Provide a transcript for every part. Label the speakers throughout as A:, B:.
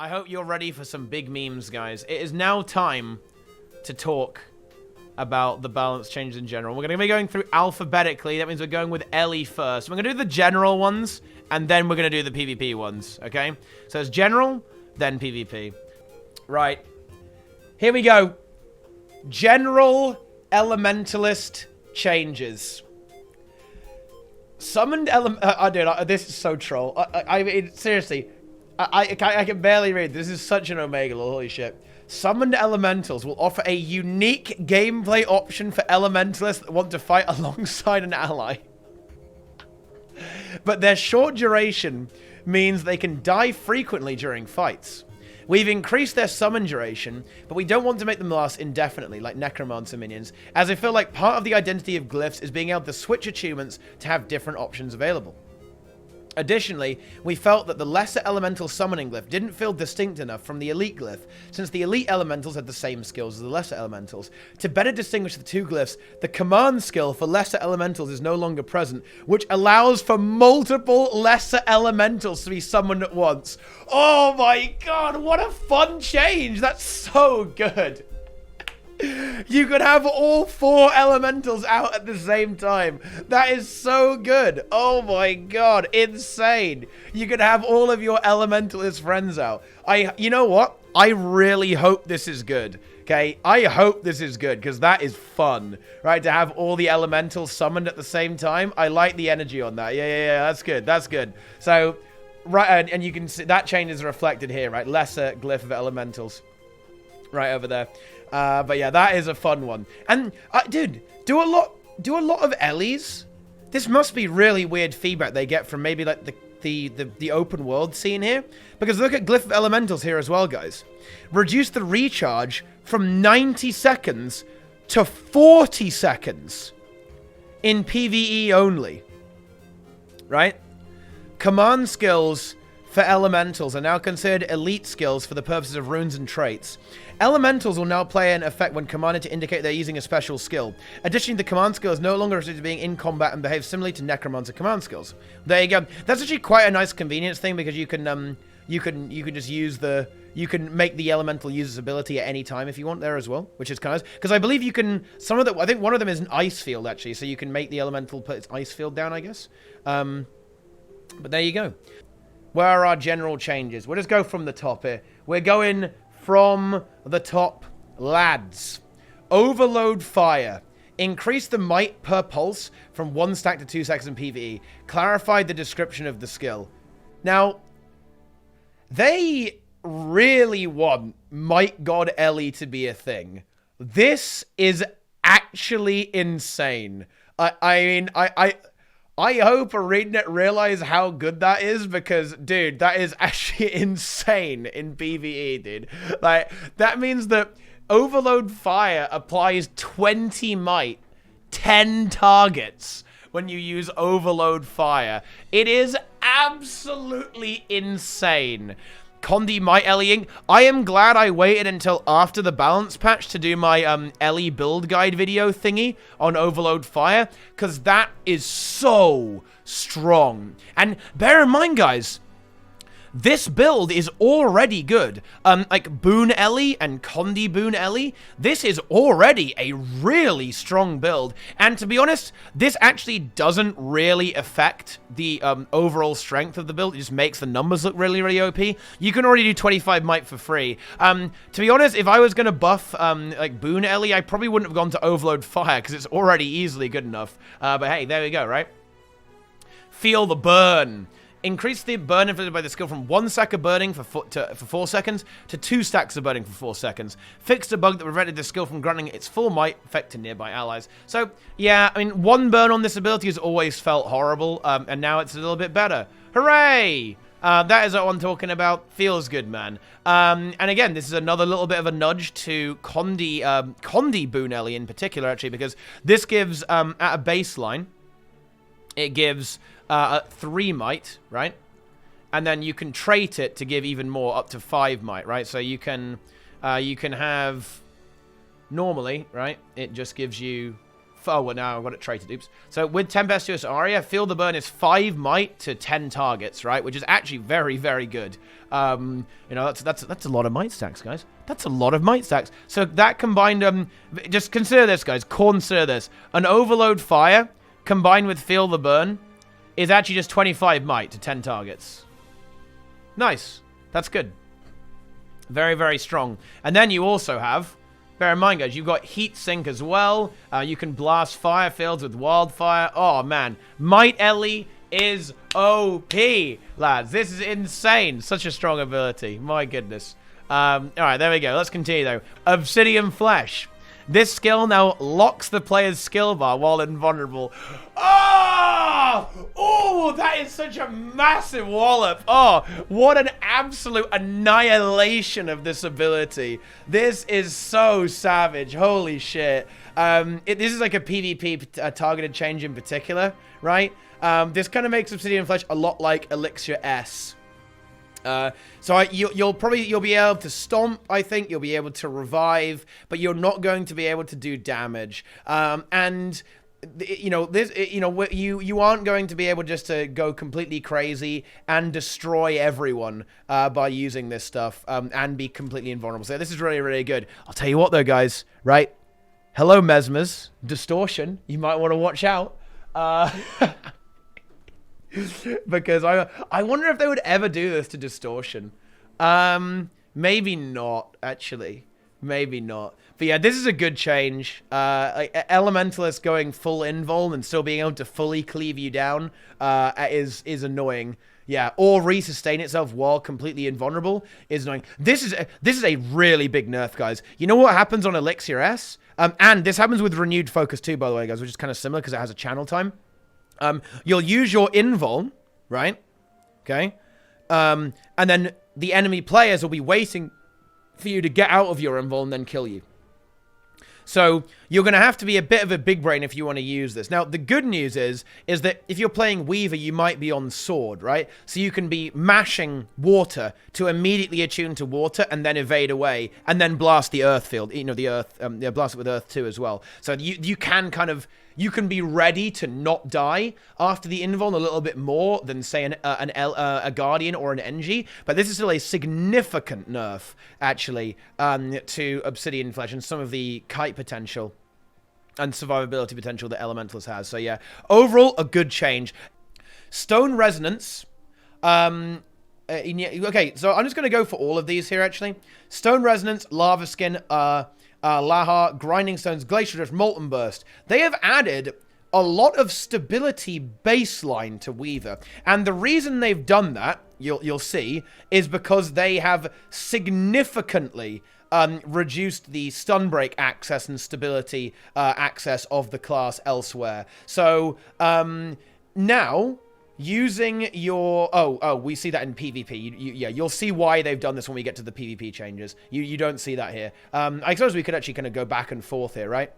A: I hope you're ready for some big memes, guys. It is now time to talk about the balance changes in general. We're going to be going through alphabetically. That means we're going with Ellie first. We're going to do the general ones, and then we're going to do the PvP ones, okay? So it's general, then PvP. Right. Here we go. General Elementalist changes. Summoned this is so troll. I mean, seriously. I can barely read. This is such an Omega, holy shit. Summoned Elementals will offer a unique gameplay option for Elementalists that want to fight alongside an ally. But their short duration means they can die frequently during fights. We've increased their summon duration, but we don't want to make them last indefinitely, like Necromancer minions, as I feel like part of the identity of glyphs is being able to switch achievements to have different options available. Additionally, we felt that the lesser elemental summoning glyph didn't feel distinct enough from the elite glyph, since the elite elementals had the same skills as the lesser elementals. To better distinguish the two glyphs, the command skill for lesser elementals is no longer present, which allows for multiple lesser elementals to be summoned at once. Oh my god, what a fun change! That's so good! You could have all 4 elementals out at the same time. That is so good. Oh my god, insane. You could have all of your elementalist friends out. You know what? I really hope this is good. Okay, I hope this is good because that is fun, right? To have all the elementals summoned at the same time. I like the energy on that. Yeah, that's good. That's good. So, right, and you can see that change is reflected here, right? Lesser glyph of elementals, right over there. But yeah, that is a fun one. And dude, do a lot of Ellies. This must be really weird feedback they get from maybe like the open world scene here, because look at Glyph of Elementals here as well, guys. Reduce the recharge from 90 seconds to 40 seconds in PvE only. Right? Command skills for elementals are now considered elite skills for the purposes of runes and traits. Elementals will now play an effect when commanded to indicate they're using a special skill. Additionally, the command skill is no longer restricted to being in combat and behaves similarly to Necromancer command skills. There you go. That's actually quite a nice convenience thing because you can just use you can make the elemental use its ability at any time if you want there as well, which is kind of nice. Because I believe you can I think one of them is an ice field actually, so you can make the elemental put its ice field down, I guess. But there you go. Where are our general changes? We'll just go from the top here. We're going from the top, lads. Overload fire. Increase the might per pulse from 1 stack to 2 stacks in PvE. Clarified the description of the skill. Now, they really want Might God Ellie to be a thing. This is actually insane. I hope ArenaNet realize how good that is because, dude, that is actually insane in PvE, dude. Like, that means that Overload Fire applies 20 might, 10 targets when you use Overload Fire. It is absolutely insane. Condi Might Ellieing. I am glad I waited until after the balance patch to do my Ellie build guide video thingy on Overload Fire, because that is so strong. And bear in mind, guys, this build is already good. Like Boon Ellie and Condi Boon Ellie, this is already a really strong build. And to be honest, this actually doesn't really affect the overall strength of the build. It just makes the numbers look really, really OP. You can already do 25 might for free. To be honest, if I was going to buff like Boon Ellie, I probably wouldn't have gone to Overload Fire because it's already easily good enough. But hey, there we go, right? Feel the burn. Increase the burn inflicted by the skill from 1 stack of burning for 4 seconds to 2 stacks of burning for 4 seconds. Fixed a bug that prevented the skill from granting its full might effect to nearby allies. So, yeah, I mean, 1 burn on this ability has always felt horrible, and now it's a little bit better. Hooray! That is what I'm talking about. Feels good, man. And again, this is another little bit of a nudge to Condi Boon Ellie in particular, actually, because this gives, at a baseline, it gives 3 might, right? And then you can trait it to give even more, up to 5 might, right? So you can have, normally, right, it just gives you Oh, well, now I've got it traded. Oops. So with Tempestuous Aria, Feel the Burn is 5 might to 10 targets, right? Which is actually very, very good. You know, that's a lot of might stacks, guys. That's a lot of might stacks. So that combined, just consider this, guys. Consider this. An Overload Fire combined with Feel the Burn is actually just 25 might to 10 targets. Nice. That's good. Very, very strong. And then you also have, bear in mind, guys, you've got Heat Sink as well. You can blast fire fields with Wildfire. Oh, man. Might Ellie is OP, lads. This is insane. Such a strong ability. My goodness. All right, there we go. Let's continue, though. Obsidian Flesh. This skill now locks the player's skill bar while invulnerable. Oh! Oh, that is such a massive wallop. Oh, what an absolute annihilation of this ability. This is so savage. Holy shit. This is like a PvP targeted change in particular, right? This kind of makes Obsidian Flesh a lot like Elixir S. So you'll be able to stomp, I think. You'll be able to revive, but you're not going to be able to do damage. And you know this, you aren't going to be able just to go completely crazy and destroy everyone by using this stuff and be completely invulnerable. So this is really, really good. I'll tell you what, though, guys. Right? Hello, Mesmers. Distortion. You might want to watch out. Because I wonder if they would ever do this to Distortion. Maybe not, actually. Maybe not. But yeah, this is a good change. Like Elementalist going full invuln and still being able to fully cleave you down is annoying. Yeah, or resustain itself while completely invulnerable is annoying. This is a really big nerf, guys. You know what happens on Elixir S? And this happens with Renewed Focus too, by the way, guys, which is kind of similar because it has a channel time. You'll use your invuln, right? Okay. And then the enemy players will be waiting for you to get out of your invuln and then kill you. So you're going to have to be a bit of a big brain if you want to use this. Now, the good news is that if you're playing Weaver, you might be on Sword, right? So you can be mashing water to immediately attune to water and then evade away and then blast the earth field. You know, the earth, blast it with earth too as well. So you can kind of, you can be ready to not die after the invuln a little bit more than, say, a Guardian or an NG. But this is still a significant nerf, actually, to Obsidian Flesh and some of the kite potential and survivability potential that Elementalist has. So, yeah, overall, a good change. Stone Resonance. Okay, so I'm just going to go for all of these here, actually. Stone Resonance, Lava Skin, Lahar, Grinding Stones, Glacial Drift, Molten Burst. They have added a lot of stability baseline to Weaver. And the reason they've done that, you'll see, is because they have significantly reduced the stun break access and stability access of the class elsewhere. So now, using your... Oh, we see that in PvP. Yeah, you'll see why they've done this when we get to the PvP changes. You don't see that here. I suppose we could actually kind of go back and forth here, right?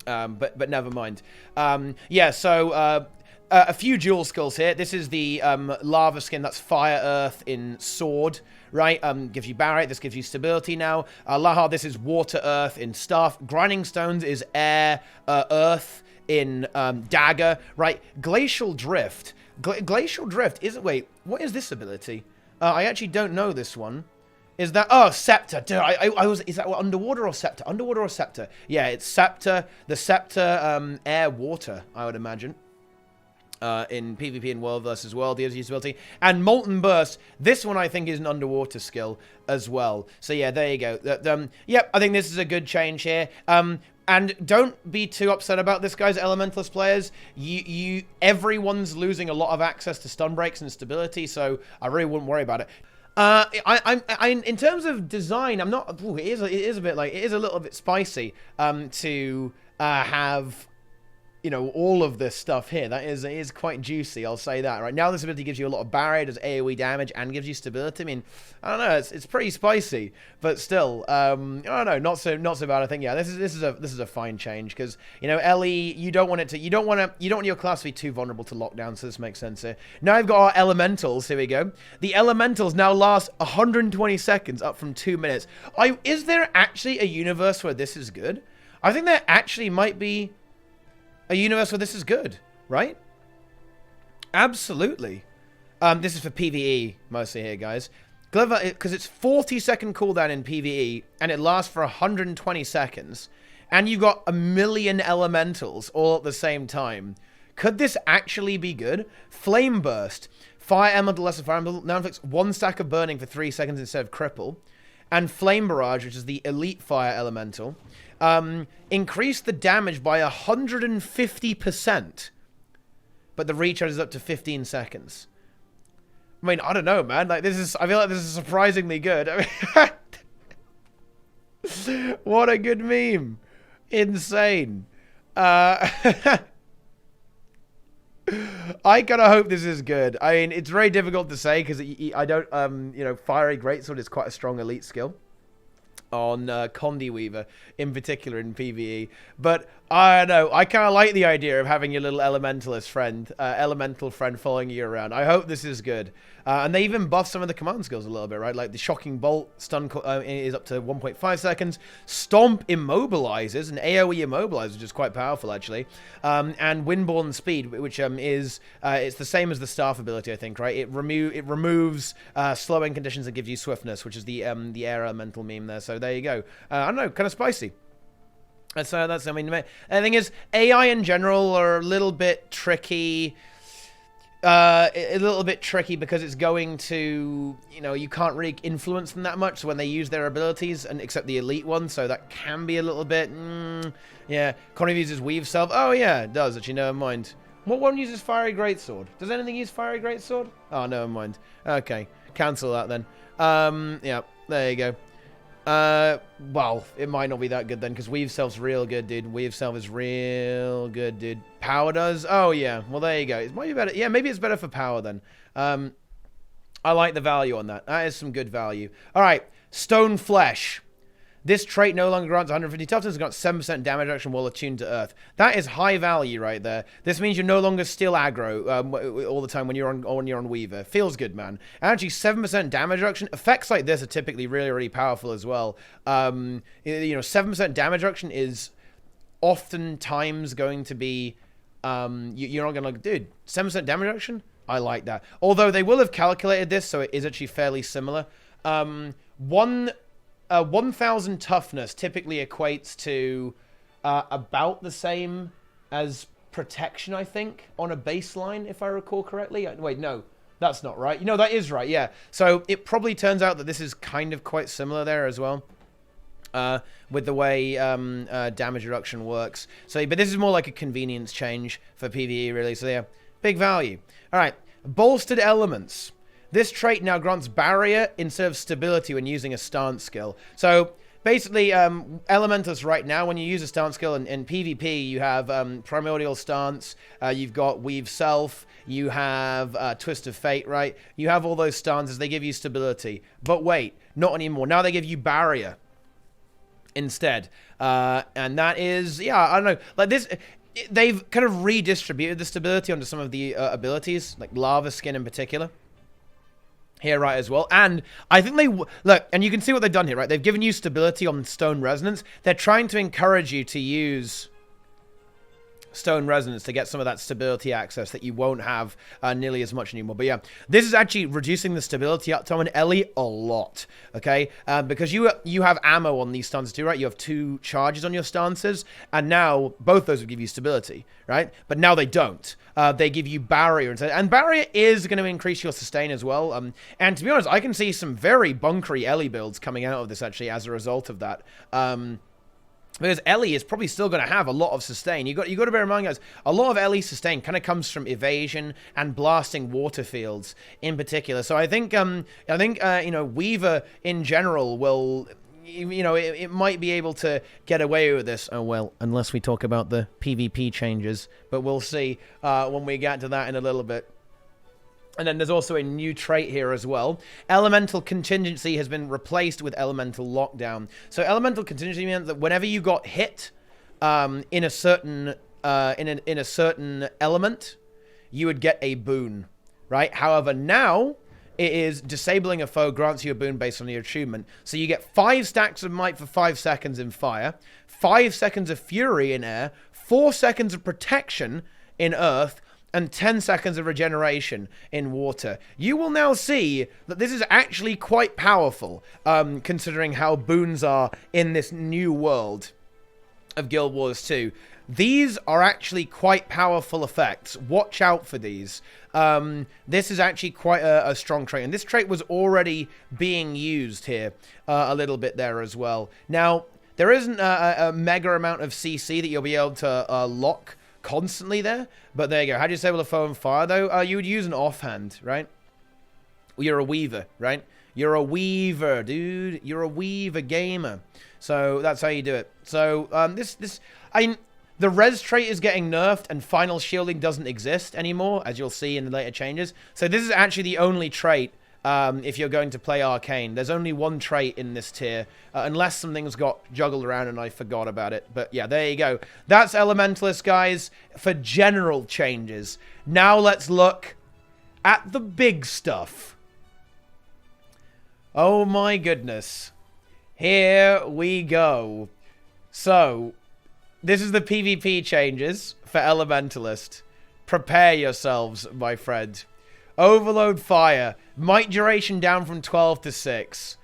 A: But never mind. Yeah, so... a few dual skills here. This is the Lava Skin, that's Fire Earth in Sword, right? Gives you Barrett, this gives you stability now. Lahar, this is Water Earth in Staff. Grinding Stones is Air Earth in Dagger, right? Glacial Drift. Glacial Drift isn't... Wait, what is this ability? I actually don't know this one. Is that... Oh, Scepter. Dude, I was... Is that Underwater or Scepter? Underwater or Scepter? Yeah, it's Scepter. The Scepter, Air Water, I would imagine. In PvP and Worldverse as well, the other usability. And Molten Burst, this one I think is an underwater skill as well. So yeah, there you go. Yep, I think this is a good change here. And don't be too upset about this, guys, Elementalist players. Everyone's losing a lot of access to stun breaks and stability, so I really wouldn't worry about it. In terms of design, I'm not... Ooh, it is a bit like... It is a little bit spicy to have... You know, all of this stuff here, that is quite juicy, I'll say that. Right now, this ability gives you a lot of barrier, does AoE damage, and gives you stability. I mean, I don't know, it's pretty spicy, but still, I don't know, not so bad. I think, yeah, this is a fine change because, you know, Ellie, you don't want your class to be too vulnerable to lockdown, so this makes sense here. Now I've got our elementals. Here we go. The elementals now last 120 seconds, up from 2 minutes. Is there actually a universe where this is good? I think there actually might be a universe where this is good, right? Absolutely. This is for PvE mostly here, guys. Glimmer, because it's 40-second cooldown in PvE, and it lasts for 120 seconds, and you've got 1,000,000 elementals all at the same time. Could this actually be good? Flame Burst. Fire Elemental, lesser Fire Elemental, now inflicts 1 stack of burning for 3 seconds instead of cripple. And Flame Barrage, which is the elite Fire Elemental, increase the damage by 150%, but the recharge is up to 15 seconds. I mean, I don't know, man. Like, I feel like this is surprisingly good. I mean, what a good meme. Insane. I kind of hope this is good. I mean, it's very difficult to say because I don't, you know, Fiery Greatsword is quite a strong elite skill on Condi Weaver, in particular in PvE. But I don't know. I kind of like the idea of having your little elementalist friend, elemental friend following you around. I hope this is good. And they even buff some of the command skills a little bit, right? Like the Shocking Bolt stun is up to 1.5 seconds. Stomp immobilizes, and AoE immobilizes, which is quite powerful, actually. And Windborne Speed, which is it's the same as the Staff ability, I think, right? It removes slowing conditions that give you swiftness, which is the air elemental meme there. So there you go. I don't know, kind of spicy. That's I mean, the thing is, AI in general are a little bit tricky. A little bit tricky because it's going to, you know, you can't really influence them that much when they use their abilities, and except the elite one, so that can be a little bit, yeah. Connie uses Weave Self. Oh yeah, it does, actually, never mind. What one uses Fiery Greatsword? Does anything use Fiery Greatsword? Oh, never mind. Okay, cancel that then. Yeah, there you go. Well, it might not be that good then, because Weave Self's real good, dude. Weave Self is real good, dude. Power does? Oh, yeah. Well, there you go. It might be better. Yeah, maybe it's better for power then. I like the value on that. That is some good value. All right. Stone Flesh. This trait no longer grants 150 toughness. It grants 7% damage reduction while attuned to Earth. That is high value right there. This means you're no longer still aggro all the time when you're on Weaver. Feels good, man. And actually, 7% damage reduction. Effects like this are typically really, really powerful as well. You know, 7% damage reduction is oftentimes going to be... you're not going to look... Dude, 7% damage reduction? I like that. Although they will have calculated this, so it is actually fairly similar. 1,000 toughness typically equates to about the same as protection, I think, on a baseline, if I recall correctly. Wait, no, that's not right. No, that is right, yeah. So it probably turns out that this is kind of quite similar there as well, with the way damage reduction works. So, but this is more like a convenience change for PvE, really. So yeah, big value. All right, Bolstered Elements. This trait now grants barrier instead of stability when using a stance skill. So basically, Elementalists right now, when you use a stance skill in PvP, you have Primordial Stance, you've got Weave Self, you have Twist of Fate, right? You have all those stances, they give you stability. But wait, not anymore. Now they give you barrier instead. And that is, yeah, I don't know. Like this... They've kind of redistributed the stability onto some of the abilities, like Lava Skin in particular. Here, right, as well. And I think they... Look, and you can see what they've done here, right? They've given you stability on Stone Resonance. They're trying to encourage you to use Stone Resonance to get some of that stability access that you won't have nearly as much anymore. But yeah, this is actually reducing the stability uptime on Ellie a lot, okay? Because you have ammo on these stances too, right? You have 2 charges on your stances, and now both those would give you stability, right? But now they don't. They give you barrier instead. And barrier is going to increase your sustain as well. And to be honest, I can see some very bunkery Ellie builds coming out of this actually as a result of that. Because Ellie is probably still going to have a lot of sustain. You got to bear in mind, guys, a lot of Ellie's sustain kind of comes from evasion and blasting water fields in particular. So I think you know, Weaver in general will, you know, it might be able to get away with this. Oh well, unless we talk about the PvP changes, but we'll see when we get to that in a little bit. And then there's also a new trait here as well. Elemental Contingency has been replaced with Elemental Lockdown. So Elemental Contingency means that whenever you got hit in a certain element, you would get a boon, right? However, now it is disabling a foe grants you a boon based on your attunement. So you get 5 stacks of might for 5 seconds in fire, 5 seconds of fury in air, 4 seconds of protection in earth, and 10 seconds of regeneration in water. You will now see that this is actually quite powerful, considering how boons are in this new world of Guild Wars 2. These are actually quite powerful effects. Watch out for these. This is actually quite a strong trait, and this trait was already being used here a little bit there as well. Now, there isn't a mega amount of CC that you'll be able to lock constantly there, but there you go. How do you disable a foe on fire, though? You would use an offhand, right? Well, you're a weaver, right? You're a weaver, dude. You're a weaver gamer. So that's how you do it. So the res trait is getting nerfed, and final shielding doesn't exist anymore, as you'll see in the later changes. So this is actually the only trait if you're going to play Arcane. There's only one trait in this tier, unless something's got juggled around and I forgot about it. But yeah, there you go. That's Elementalist, guys, for general changes. Now let's look at the big stuff. Oh my goodness. Here we go. So, this is the PvP changes for Elementalist. Prepare yourselves, my friend. Overload fire. Might duration down from 12 to 6.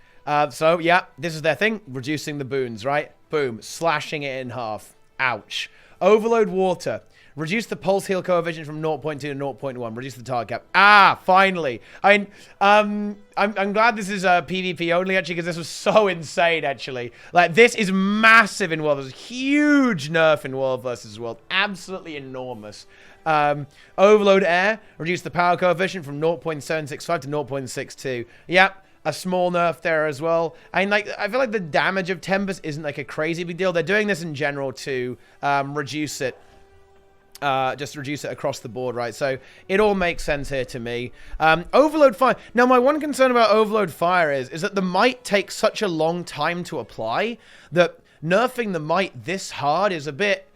A: So, yeah, this is their thing. Reducing the boons, right? Boom. Slashing it in half. Ouch. Overload water. Reduce the pulse heal coefficient from 0.2 to 0.1. Reduce the target cap. Ah, finally. I'm glad this is PvP only, actually, because this was so insane, actually. Like, this is massive in World vs. Huge nerf in World vs. World. Absolutely enormous. Overload air. Reduce the power coefficient from 0.765 to 0.62. Yep. A small nerf there as well. I feel like the damage of Tempest isn't like a crazy big deal. They're doing this in general to reduce it. Just reduce it across the board, right? So it all makes sense here to me. Overload fire. Now, my one concern about overload fire is that the might takes such a long time to apply that nerfing the might this hard is a bit...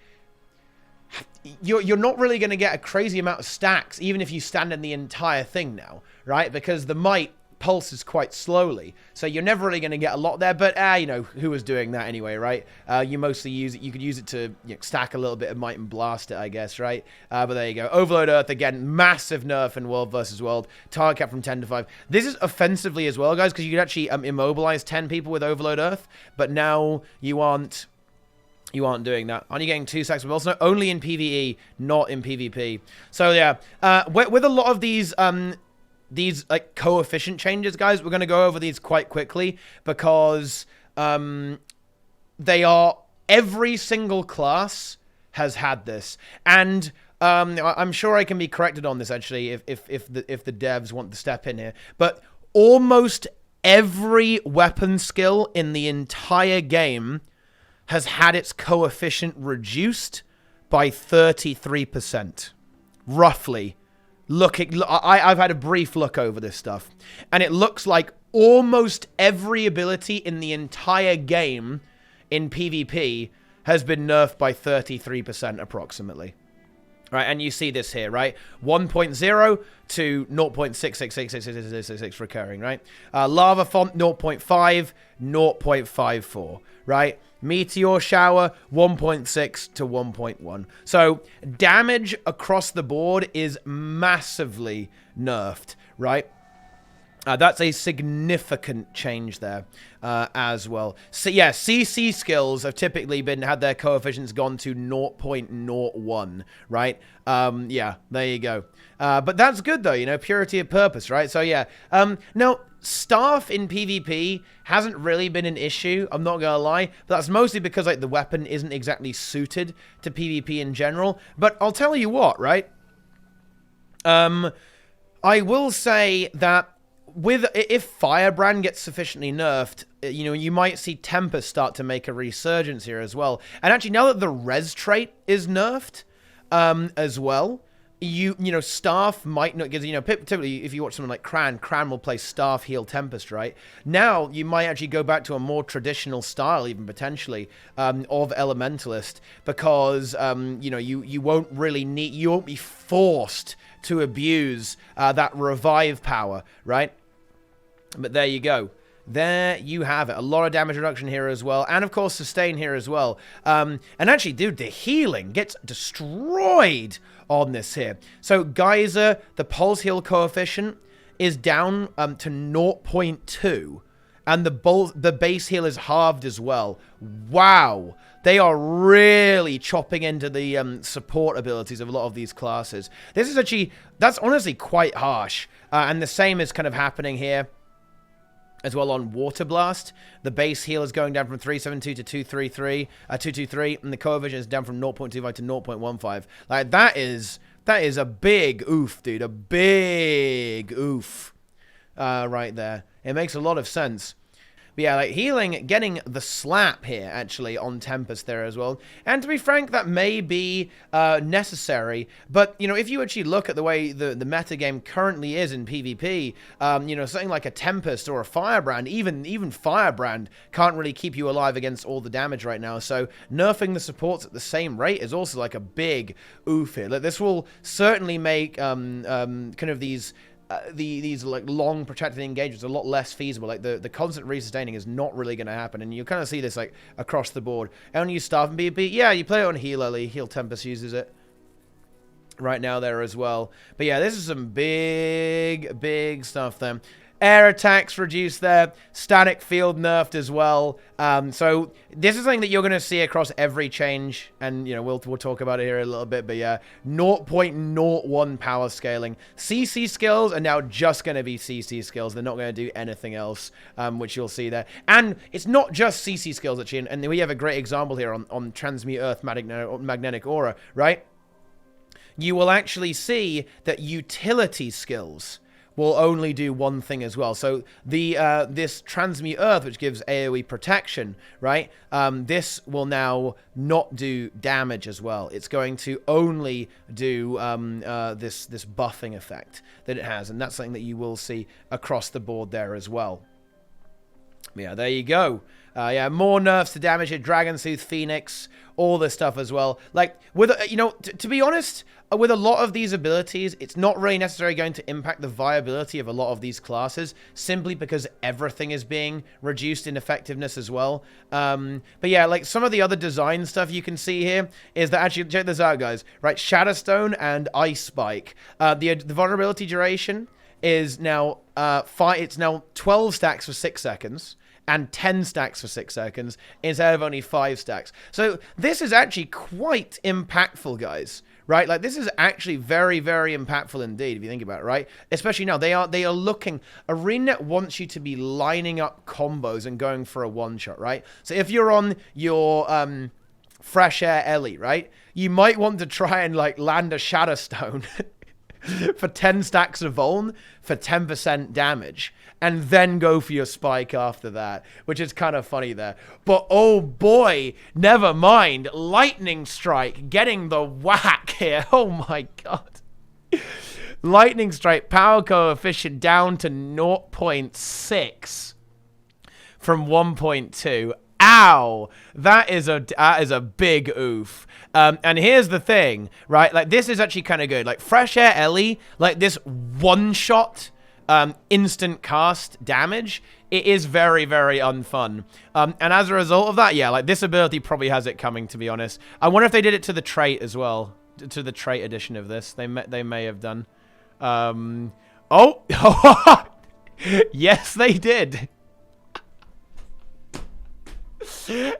A: You're not really going to get a crazy amount of stacks, even if you stand in the entire thing now, right? Because the might pulses quite slowly, so you're never really going to get a lot there. But you know, who was doing that anyway, right? You mostly use it. You could use it to stack a little bit of might and blast it, I guess, right? But there you go. Overload Earth again, massive nerf in World versus World. Target cap from 10 to 5. This is offensively as well, guys, because you could actually immobilize 10 people with Overload Earth, but now you aren't doing that. Aren't you getting 2 stacks of also only in PvE, not in PvP? So yeah, with a lot of these like coefficient changes, guys, we're going to go over these quite quickly because they are, every single class has had this, and I'm sure I can be corrected on this actually if the devs want to step in here, but almost every weapon skill in the entire game has had its coefficient reduced by 33%, roughly. I've had a brief look over this stuff, and it looks like almost every ability in the entire game in PvP has been nerfed by 33% approximately. Right, and you see this here, right? 1.0 to 0.666666 recurring, right? Lava font 0.5, 0.54, right? Meteor shower 1.6 to 1.1. So damage across the board is massively nerfed, right? That's a significant change there as well. So yeah, CC skills have typically had their coefficients gone to 0.01, right? Yeah, there you go. But that's good though, you know, purity of purpose, right? So yeah. Now, staff in PvP hasn't really been an issue, I'm not gonna lie, but that's mostly because like the weapon isn't exactly suited to PvP in general. But I'll tell you what, right? I will say that if Firebrand gets sufficiently nerfed, you know, you might see Tempest start to make a resurgence here as well. And actually, now that the res trait is nerfed as well, you know, Staff might not, because, you know, typically if you watch someone like Cran will play Staff, heal, Tempest, right? Now, you might actually go back to a more traditional style, even potentially, of Elementalist, because, you know, you won't really need, you won't be forced to abuse that revive power, right? But there you go. There you have it. A lot of damage reduction here as well. And, of course, sustain here as well. And actually, dude, the healing gets destroyed on this here. So, Geyser, the pulse heal coefficient is down to 0.2. And the base heal is halved as well. Wow. They are really chopping into the support abilities of a lot of these classes. This is actually, that's honestly quite harsh. And the same is kind of happening here as well on Water Blast. The base heal is going down from 372 to 223, and the coefficient is down from 0.25 to 0.15. Like, that is a big oof, dude. A big oof right there. It makes a lot of sense. But yeah, like, healing, getting the slap here, actually, on Tempest there as well. And to be frank, that may be necessary. But, you know, if you actually look at the way the metagame currently is in PvP, you know, something like a Tempest or a Firebrand, even Firebrand can't really keep you alive against all the damage right now. So nerfing the supports at the same rate is also, like, a big oof here. Like, this will certainly make kind of these like long protracted engagements a lot less feasible. Like the constant resustaining is not really going to happen, and you kind of see this like across the board. And you Starve and PvP, yeah, you play it on Heal early. Heal Tempest uses it right now there as well. But yeah, this is some big stuff there. Air attacks reduced there. Static field nerfed as well. So this is something that you're going to see across every change. And, you know, we'll talk about it here a little bit. But yeah, 0.01 power scaling. CC skills are now just going to be CC skills. They're not going to do anything else, which you'll see there. And it's not just CC skills, actually. And we have a great example here on Transmute Earth Magnetic Aura, right? You will actually see that utility skills will only do one thing as well. So this Transmute Earth, which gives AoE protection, right? This will now not do damage as well. It's going to only do this buffing effect that it has, and that's something that you will see across the board there as well. Yeah, there you go. Yeah, more nerfs to damage it. Dragonsooth, Phoenix, all this stuff as well. Like, with you know, to be honest, with a lot of these abilities, it's not really necessarily going to impact the viability of a lot of these classes, simply because everything is being reduced in effectiveness as well. But yeah, like some of the other design stuff you can see here is that, actually, check this out, guys. Right, Shadowstone and Ice Spike. The vulnerability duration is now it's now 12 stacks for 6 seconds. And 10 stacks for 6 seconds instead of only 5 stacks. So this is actually quite impactful, guys. Right? Like, this is actually very, very impactful indeed, if you think about it, right? Especially now, they are looking... ArenaNet wants you to be lining up combos and going for a one-shot, right? So if you're on your Fresh Air Ellie, right? You might want to try and, like, land a Shadowstone for 10 stacks of Vuln for 10% damage, and then go for your Spike after that, which is kind of funny there. But oh boy, never mind. Lightning Strike getting the whack here. Oh my god. Lightning Strike power coefficient down to 0.6 from 1.2. Ow! That is a big oof. And here's the thing, right? Like, this is actually kind of good. Like, Fresh Air Ellie, like this one-shot instant cast damage, it is very, very unfun. And as a result of that, yeah, like, this ability probably has it coming, to be honest. I wonder if they did it to the trait as well, to the trait edition of this. They may have done. Oh! Yes, they did.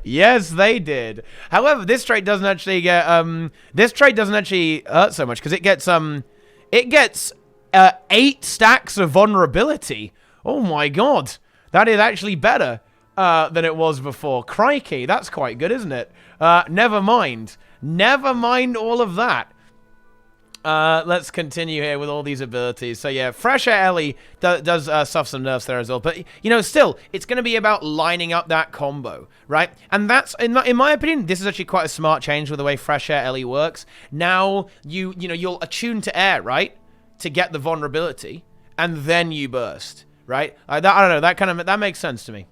A: Yes, they did. However, this trait doesn't actually get hurt so much, because it gets 8 stacks of vulnerability. Oh my god, that is actually better than it was before. Crikey, that's quite good, isn't it? Never mind all of that. Let's continue here with all these abilities. So yeah, Fresh Air Ellie does suffer some nerfs there as well. But, you know, still, it's going to be about lining up that combo, right? And that's, in my opinion, this is actually quite a smart change with the way Fresh Air Ellie works. Now, you'll attune to air, right? To get the vulnerability, and then you burst, right? I don't know, that makes sense to me.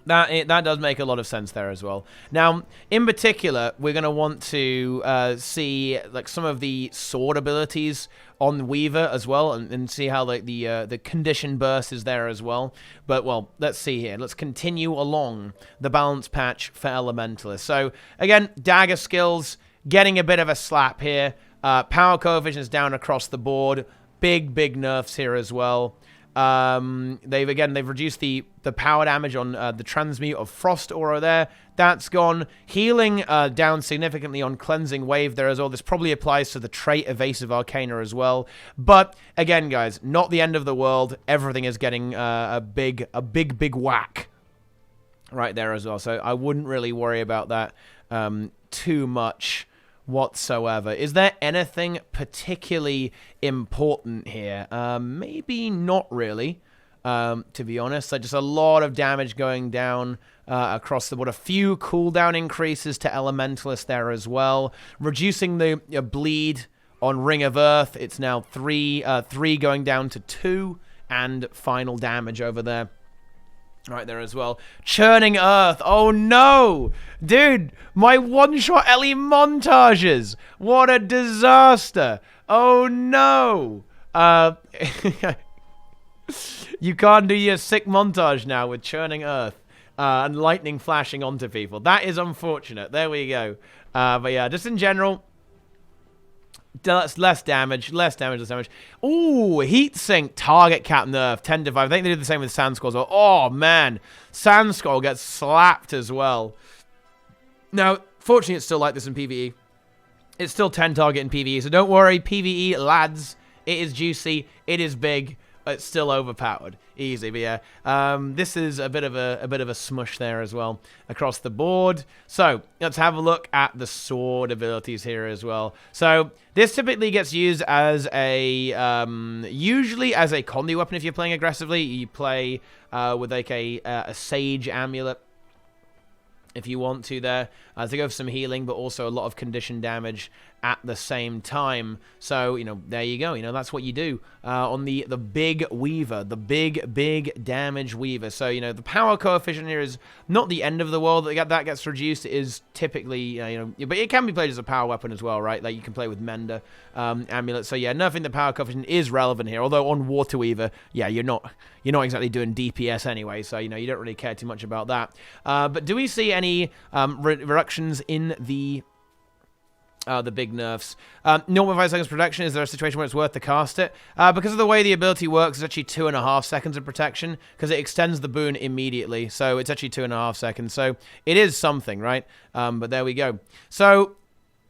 A: That does make a lot of sense there as well. Now, in particular, we're going to want to see like some of the sword abilities on Weaver as well, and see how like the condition burst is there as well. But well, let's see here. Let's continue along the balance patch for Elementalist. So again, dagger skills getting a bit of a slap here. Power coefficient is down across the board. Big nerfs here as well. They've reduced the power damage on the transmute of Frost Aura there. That's gone. Healing down significantly on Cleansing Wave there as well. This probably applies to the trait Evasive Arcana as well. But again, guys, not the end of the world. Everything is getting a big whack right there as well. So I wouldn't really worry about that too much whatsoever. Is there anything particularly important here? Maybe not really, to be honest. Like just a lot of damage going down across the board. A few cooldown increases to Elementalist there as well. Reducing the bleed on Ring of Earth. It's now 3 going down to 2, and final damage over there. Right there as well. Churning Earth. Oh no! Dude, my one-shot Ellie montages! What a disaster! Oh no! You can't do your sick montage now with Churning Earth and lightning flashing onto people. That is unfortunate. There we go. But yeah, just in general, less damage. Ooh, heat sink target cap nerf 10 to 5. I think they did the same with Sand Skull as well. Oh man, Sand Skull gets slapped as well. Now, fortunately, it's still like this in PvE. It's still 10 target in PvE, so don't worry, PvE lads. It is juicy. It is big. It's still overpowered. Easy, but yeah. This is a bit of a smush there as well across the board. So let's have a look at the sword abilities here as well. So this typically gets used as a usually as a combi weapon if you're playing aggressively. You play with like a Sage Amulet if you want to there, to go for some healing, but also a lot of condition damage at the same time. So, you know, there you go. You know, that's what you do on the big Weaver, the big damage Weaver. So, you know, the power coefficient here is not the end of the world. That gets reduced. It is typically, you know, but it can be played as a power weapon as well, right? Like you can play with Mender Amulet. So, yeah, nerfing the power coefficient is relevant here. Although on Water Weaver, yeah, you're not exactly doing DPS anyway. So, you know, you don't really care too much about that. But do we see any reductions in the big nerfs? 0.5 seconds protection. Is there a situation where it's worth to cast it? Because of the way the ability works, it's actually 2.5 seconds of protection, because it extends the boon immediately. So it's actually 2.5 seconds. So it is something, right? But there we go. So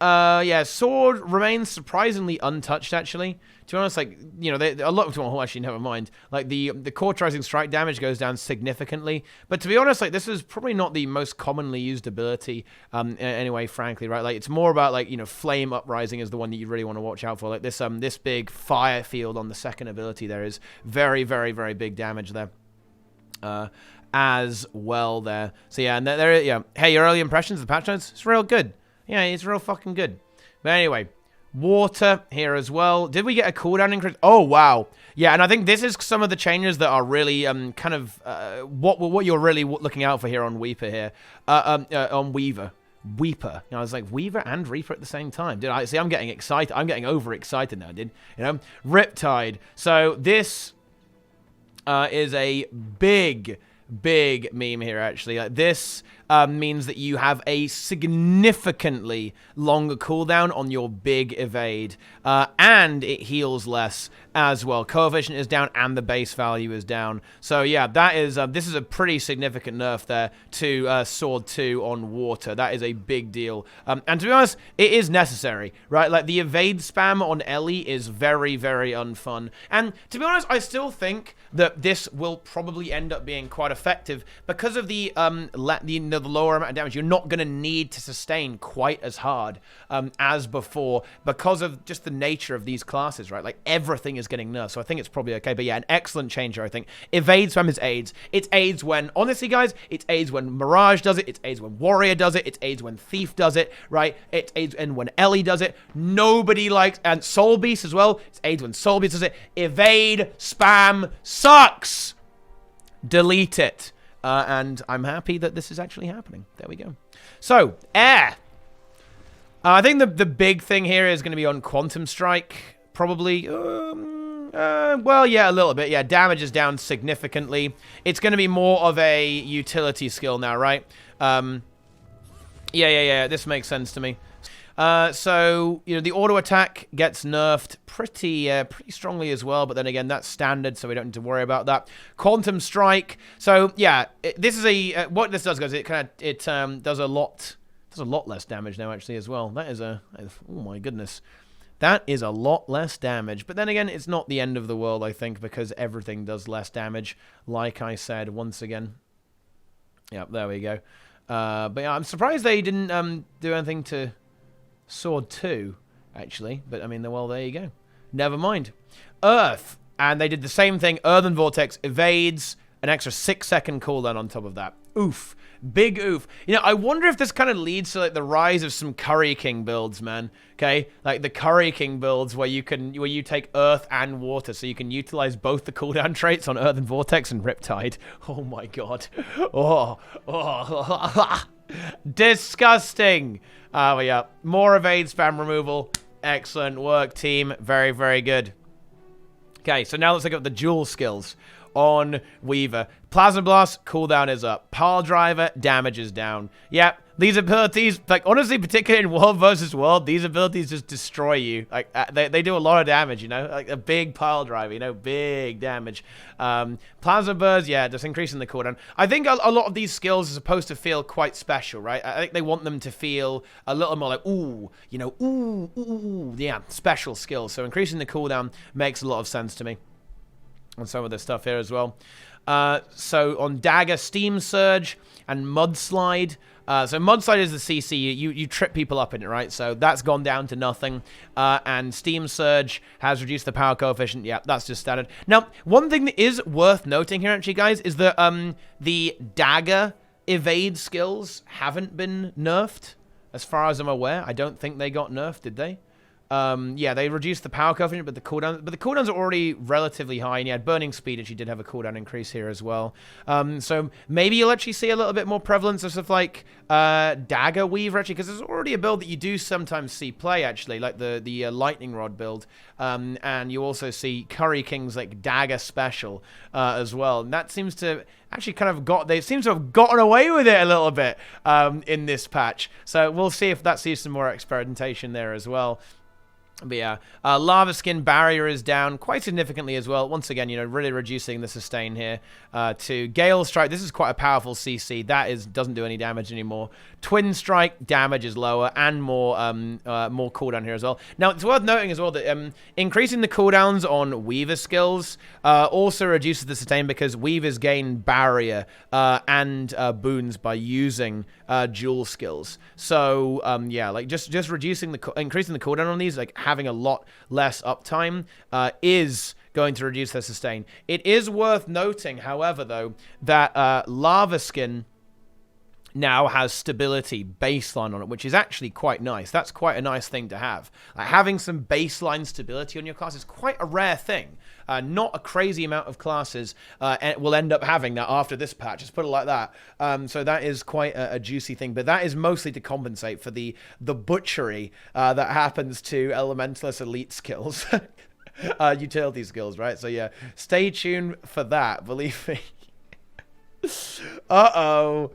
A: yeah, sword remains surprisingly untouched, actually. To be honest, like, you know, a lot of... Well, actually, never mind. Like, the cauterizing strike damage goes down significantly. But to be honest, like, this is probably not the most commonly used ability anyway, frankly, right? Like, it's more about, like, you know, flame uprising is the one that you really want to watch out for. Like, this big fire field on the second ability there is very, very, very big damage there. As well there. So, yeah, and yeah. Hey, your early impressions of the patch notes? It's real good. Yeah, it's real fucking good. But anyway... Water here as well. Did we get a cooldown increase? Oh, wow. Yeah, and I think this is some of the changes that are really kind of what you're really looking out for here on Weeper here. On Weaver. Weeper. You know, I was like, Weaver and Reaper at the same time. Did I see? I'm getting excited. I'm getting overexcited now, you know? Riptide. So this is a big meme here, actually. This means that you have a significantly longer cooldown on your big evade, and it heals less as well. Coefficient is down and the base value is down. So yeah, that is this is a pretty significant nerf there to Sword 2 on Water. That is a big deal. And to be honest, it is necessary, right? Like the evade spam on Ellie is very, very unfun. And to be honest, I still think that this will probably end up being quite effective because of the lower amount of damage. You're not going to need to sustain quite as hard as before because of just the nature of these classes, right? Like everything is getting nerfed, so I think it's probably okay. But yeah, an excellent change here, I think. Evade spam is AIDS. It's AIDS when, honestly, guys, it's AIDS when Mirage does it. It's AIDS when Warrior does it. It's AIDS when Thief does it, right? It's AIDS and when Ellie does it. Nobody likes, and Soul Beast as well. It's AIDS when Soul Beast does it. Evade spam sucks. Delete it. And I'm happy that this is actually happening. There we go. So, air. I think the big thing here is going to be on Quantum Strike, probably. Well, yeah, a little bit. Yeah, damage is down significantly. It's going to be more of a utility skill now, right? Yeah. This makes sense to me. So, you know, the auto attack gets nerfed pretty strongly as well, but then again, that's standard, so we don't need to worry about that. Quantum Strike. So, yeah, this is what this does, guys, it does a lot less damage now, actually, as well. That is oh my goodness. That is a lot less damage. But then again, it's not the end of the world, I think, because everything does less damage, like I said once again. Yep, there we go. But yeah, I'm surprised they didn't do anything to Sword 2, actually. But, I mean, well, there you go. Never mind. Earth. And they did the same thing. Earthen Vortex evades an extra 6-second cooldown on top of that. Oof. Big oof. You know, I wonder if this kind of leads to, like, the rise of some Curry King builds, man. Okay? Like, the Curry King builds where you take Earth and Water, so you can utilize both the cooldown traits on Earthen Vortex and Riptide. Oh, my God. Oh. Disgusting. But yeah, more evade spam removal. Excellent work, team. Very, very good. Okay, so now let's look at the dual skills on Weaver. Plasma Blast, cooldown is up. Pile Driver, damage is down. Yeah, these abilities, like, honestly, particularly in World versus World, these abilities just destroy you. Like, they do a lot of damage, you know? Like, a big Pile Driver, you know? Big damage. Plasma Burst, yeah, just increasing the cooldown. I think a lot of these skills are supposed to feel quite special, right? I think they want them to feel a little more like, ooh, you know, ooh, yeah, special skills. So increasing the cooldown makes a lot of sense to me. And some of this stuff here as well. So on Dagger, Steam Surge and Mudslide. So Mudslide is the CC. You trip people up in it, right? So that's gone down to nothing. And Steam Surge has reduced the power coefficient. Yeah, that's just standard. Now, one thing that is worth noting here, actually, guys, is that the Dagger evade skills haven't been nerfed. As far as I'm aware, I don't think they got nerfed, did they? Yeah, they reduced the power coefficient, but the cooldowns are already relatively high, and yeah, Burning Speed actually did have a cooldown increase here as well. So maybe you'll actually see a little bit more prevalence of stuff like Dagger Weaver, actually, because there's already a build that you do sometimes see play, actually, like the Lightning Rod build, and you also see Curry King's like Dagger Special as well, and that seems to actually kind of they seem to have gotten away with it a little bit in this patch. So we'll see if that sees some more experimentation there as well. But yeah, Lava Skin Barrier is down quite significantly as well. Once again, you know, really reducing the sustain here to Gale Strike. This is quite a powerful CC. That doesn't do any damage anymore. Twin Strike, damage is lower and more cooldown here as well. Now, it's worth noting as well that increasing the cooldowns on Weaver skills also reduces the sustain because Weavers gain Barrier and boons by using dual skills. So, yeah, like just reducing increasing the cooldown on these, like having a lot less uptime is going to reduce their sustain. It is worth noting, however, though, that Lava Skin now has stability baseline on it, which is actually quite nice. That's quite a nice thing to have. Having some baseline stability on your class is quite a rare thing. Not a crazy amount of classes will end up having that after this patch. Just put it like that. So that is quite a juicy thing. But that is mostly to compensate for the butchery that happens to Elementalist elite skills. Utility skills, right? So yeah, stay tuned for that, believe me. Uh-oh.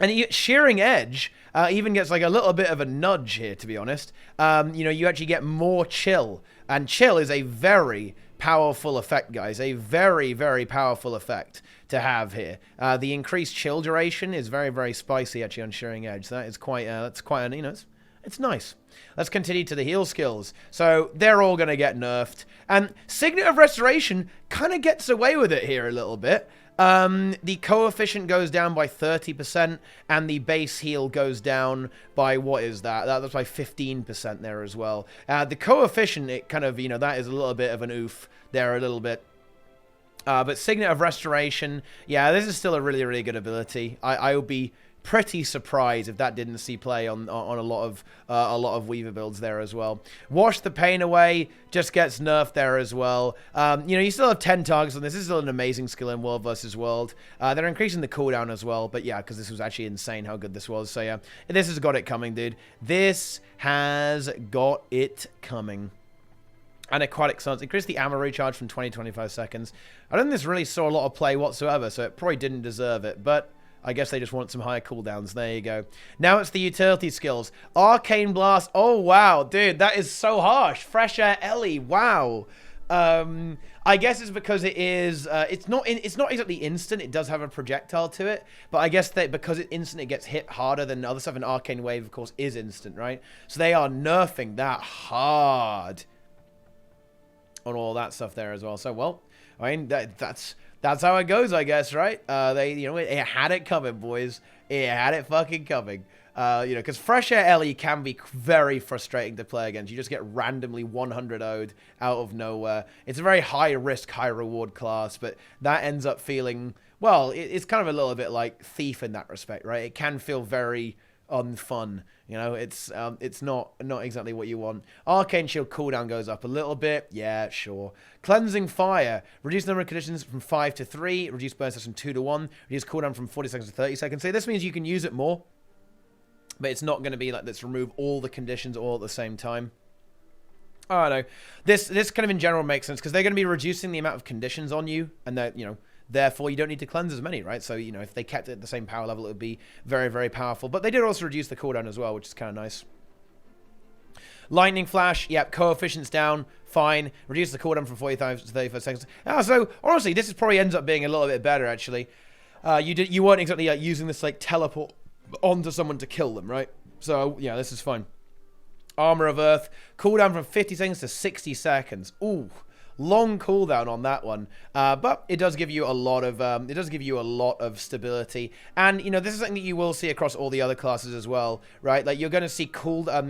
A: And Shearing Edge even gets like a little bit of a nudge here, to be honest. You know, you actually get more chill. And chill is a very powerful effect, guys. A very, very powerful effect to have here. The increased chill duration is very, very spicy, actually, on Shearing Edge. So that is quite, you know, it's nice. Let's continue to the heal skills. So they're all going to get nerfed. And Signet of Restoration kind of gets away with it here a little bit. The coefficient goes down by 30%, and the base heal goes down by, what is that? That's by 15% there as well. The coefficient, it kind of, you know, that is a little bit of an oof there a little bit. But Signet of Restoration, yeah, this is still a really, really good ability. I will be pretty surprised if that didn't see play on a lot of Weaver builds there as well. Wash the Pain Away just gets nerfed there as well. You know, you still have 10 targets on this. This is still an amazing skill in World versus World. They're increasing the cooldown as well, but yeah, because this was actually insane how good this was. So yeah, this has got it coming, dude. This has got it coming. And Aquatic Suns increased the ammo recharge from 20 to 25 seconds. I don't think this really saw a lot of play whatsoever, so it probably didn't deserve it, but I guess they just want some higher cooldowns. There you go. Now it's the utility skills. Arcane Blast. Oh, wow. Dude, that is so harsh. Fresh Air Ellie. Wow. I guess it's because it is, it's not exactly instant. It does have a projectile to it, but I guess that because it's instant, it gets hit harder than other stuff. And Arcane Wave, of course, is instant, right? So they are nerfing that hard on all that stuff there as well. So, well, I mean, that's how it goes, I guess, right? You know, it had it coming, boys. It had it fucking coming. You know, because Fresh Air Ellie can be very frustrating to play against. You just get randomly 100-0'd out of nowhere. It's a very high-risk, high-reward class, but that ends up feeling, well, it's kind of a little bit like Thief in that respect, right? It can feel very unfun. You know, it's not exactly what you want. Arcane Shield cooldown goes up a little bit. Yeah, sure. Cleansing Fire. Reduce the number of conditions from 5 to 3. Reduce burn from 2 to 1. Reduce cooldown from 40 seconds to 30 seconds. So this means you can use it more, but it's not going to be like, let's remove all the conditions all at the same time. I don't know. This kind of in general makes sense because they're going to be reducing the amount of conditions on you, and that, you know, therefore, you don't need to cleanse as many, right? So, you know, if they kept it at the same power level, it would be very, very powerful. But they did also reduce the cooldown as well, which is kind of nice. Lightning Flash, yep, coefficients down, fine. Reduce the cooldown from 45 to 35 seconds. So, honestly, this probably ends up being a little bit better, actually. You weren't exactly using this, like, teleport onto someone to kill them, right? So, yeah, this is fine. Armor of Earth, cooldown from 50 seconds to 60 seconds. Ooh. Long cooldown on that one, but it does give you a lot of stability, and you know, this is something that you will see across all the other classes as well, right? Like, you're going to see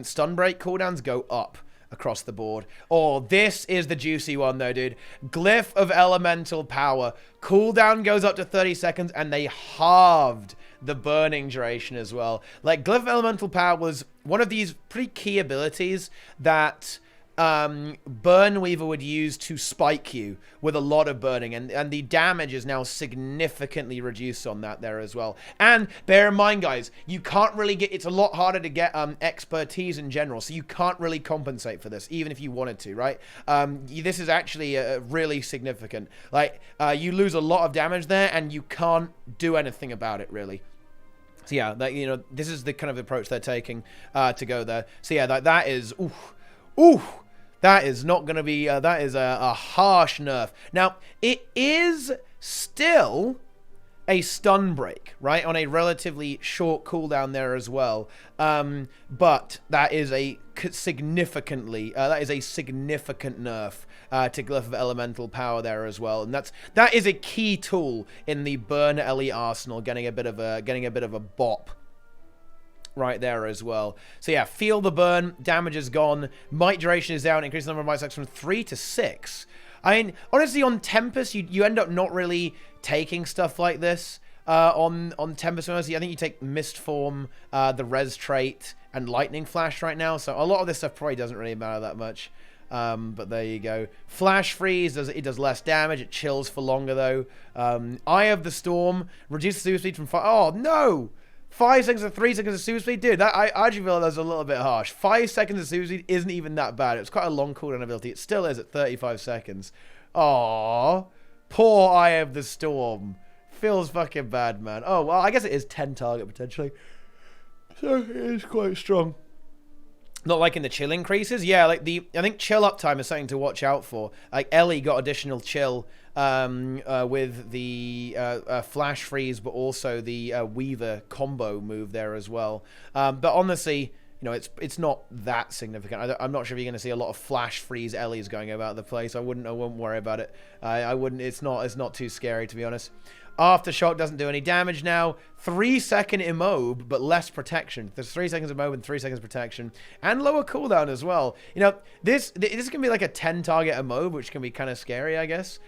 A: stun break cooldowns go up across the board. Oh, this is the juicy one though, dude. Glyph of Elemental Power, cooldown goes up to 30 seconds, and they halved the burning duration as well. Like, Glyph of Elemental Power was one of these pretty key abilities that Burn Weaver would use to spike you with a lot of burning, and the damage is now significantly reduced on that there as well. And bear in mind, guys, you can't really get, it's a lot harder to get expertise in general, so you can't really compensate for this even if you wanted to, right? This is actually really significant. Like, you lose a lot of damage there and you can't do anything about it, really. So yeah, that, you know, this is the kind of approach they're taking to go there. So yeah, that is ooh, that is not going to be, that is a harsh nerf. Now, it is still a stun break, right? On a relatively short cooldown there as well. But that is a significant nerf to Glyph of Elemental Power there as well. And that is a key tool in the Burn Ellie arsenal, getting a bit of a bop right there as well. So yeah, feel the burn, damage is gone, might duration is down, increase the number of might stacks from 3 to 6. I mean, honestly, on Tempest, you end up not really taking stuff like this on Tempest. Honestly, I think you take Mist Form, the Res trait, and Lightning Flash right now, so a lot of this stuff probably doesn't really matter that much. But there you go. Flash Freeze, it does less damage, it chills for longer though. Eye of the Storm, reduce the super speed from 5. Oh, no! 5 seconds to 3 seconds of super speed? Dude, I actually feel like that's a little bit harsh. 5 seconds of super speed isn't even that bad. It was quite a long cooldown ability. It still is at 35 seconds. Aww. Poor Eye of the Storm. Feels fucking bad, man. Oh, well, I guess it is 10 target, potentially. So, it is quite strong. Not like in the chill increases. Yeah, like I think chill uptime is something to watch out for. Like, Ellie got additional chill with the Flash Freeze, but also the Weaver combo move there as well. But honestly, you know, it's not that significant. I'm not sure if you're going to see a lot of Flash Freeze Ellies going about the place. I wouldn't worry about it. I wouldn't. It's not too scary, to be honest. Aftershock doesn't do any damage now. 3-second immob, but less protection. There's 3 seconds immob and 3 seconds protection. And lower cooldown as well. You know, this can be like a 10-target immob, which can be kind of scary, I guess,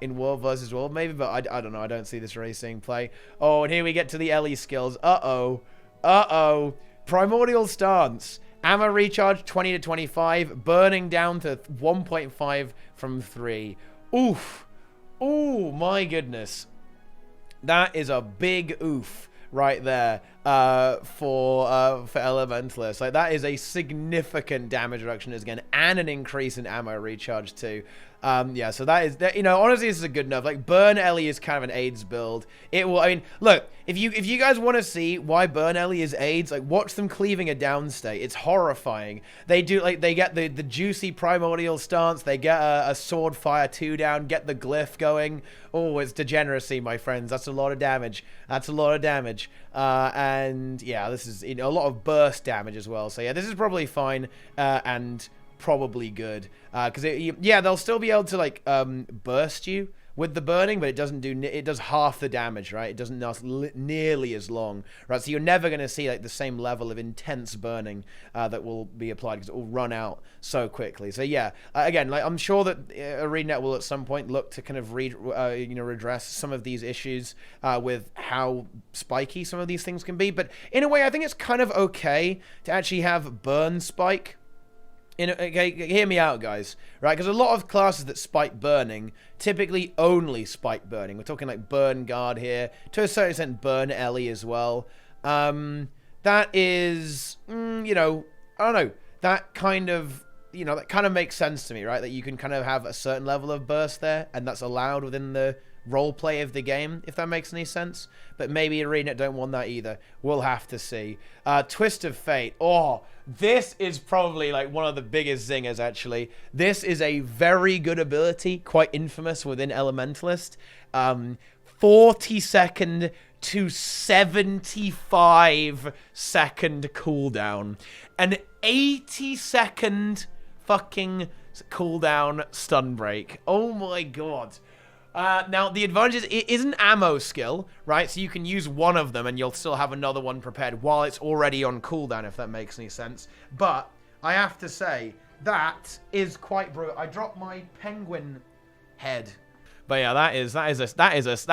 A: in World versus World maybe, but I don't know. I don't see this really seeing play. Oh, and here we get to the Ellie skills. Uh-oh. Uh-oh. Primordial Stance. Ammo recharge 20 to 25. Burning down to 1.5 from 3. Oof. Oh, my goodness. That is a big oof right there for Elementalist. Like, that is a significant damage reduction again, and an increase in ammo recharge too. Yeah, so that is, you know, honestly, this is a good nerf. Like, Burn Ellie is kind of an AIDS build. It will, I mean, look, if you guys want to see why Burn Ellie is AIDS, like, watch them cleaving a down state. It's horrifying. They do, like, they get the juicy primordial stance. They get a sword fire 2 down, get the glyph going. Oh, it's degeneracy, my friends. That's a lot of damage. That's a lot of damage. And yeah, this is, you know, a lot of burst damage as well. So yeah, this is probably fine and probably good, because yeah, they'll still be able to like burst you with the burning, but it does half the damage, right? It doesn't last nearly as long, right? So you're never going to see like the same level of intense burning that will be applied, because it will run out so quickly. So yeah, again, like, I'm sure that ArenaNet will at some point look to kind of redress some of these issues with how spiky some of these things can be. But in a way, I think it's kind of okay to actually have burn spike. Okay, hear me out, guys, right? Because a lot of classes that spike burning typically only spike burning. We're talking like Burn Guard here, to a certain extent Burn Ellie as well. That is, you know, I don't know, that kind of, you know, that kind of makes sense to me, right? That you can kind of have a certain level of burst there, and that's allowed within the roleplay of the game, if that makes any sense. But maybe ArenaNet don't want that either. We'll have to see. Twist of Fate. Oh, this is probably like one of the biggest zingers, actually. This is a very good ability, quite infamous within Elementalist. 40-second to 75-second cooldown. An 80-second fucking cooldown stun break. Oh my god. Now, the advantage is it is an ammo skill, right? So you can use one of them and you'll still have another one prepared while it's already on cooldown, if that makes any sense. But I have to say, that is quite brutal. I dropped my penguin head. But yeah, that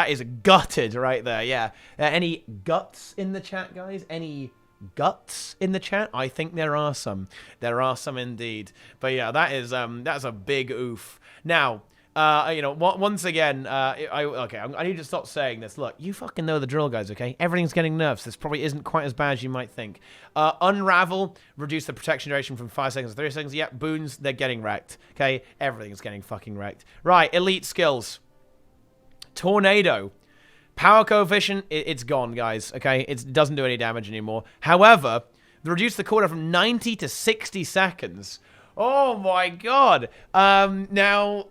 A: is gutted right there. Yeah. Any guts in the chat, guys? Any guts in the chat? I think there are some. There are some indeed. But yeah, that's a big oof. Now, you know, once again, I need to stop saying this. Look, you fucking know the drill, guys, okay? Everything's getting nerfs. This probably isn't quite as bad as you might think. Unravel, reduce the protection duration from 5 seconds to 3 seconds. Yeah, boons, they're getting wrecked, okay? Everything's getting fucking wrecked. Right, elite skills. Tornado. Power coefficient, it's gone, guys, okay? It doesn't do any damage anymore. However, reduce the cooldown from 90 to 60 seconds. Oh, my God. Now...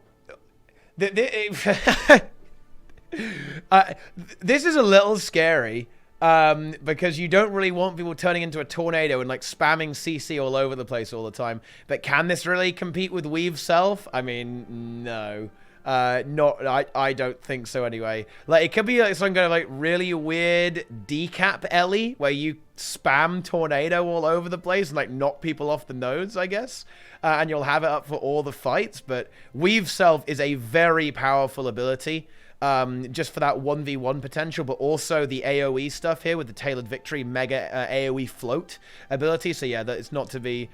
A: this is a little scary because you don't really want people turning into a tornado and like spamming CC all over the place all the time. But can this really compete with Weave Self? I mean, no. I don't think so anyway. Like, it could be like some kind of like really weird decap Ellie where you spam tornado all over the place and like knock people off the nodes, I guess. And you'll have it up for all the fights. But Weave Self is a very powerful ability, just for that 1v1 potential, but also the AoE stuff here with the Tailored Victory mega AoE float ability. So yeah, that it's not to be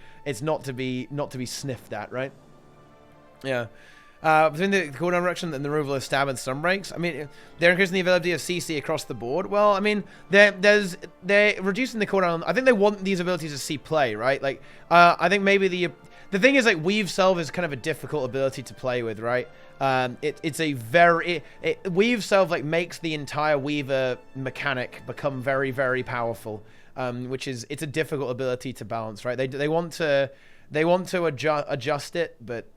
A: sniffed at, right? Yeah. Between the cooldown reduction and the removal of stab and stun breaks, I mean, they're increasing the availability of CC across the board. Well, I mean, they're reducing the cooldown. I think they want these abilities to see play, right? Like, I think maybe the thing is, like, Weave Self is kind of a difficult ability to play with, right? It's a very... Weave Self, like, makes the entire Weaver mechanic become very, very powerful, which is... It's a difficult ability to balance, right? They want to adjust it, but...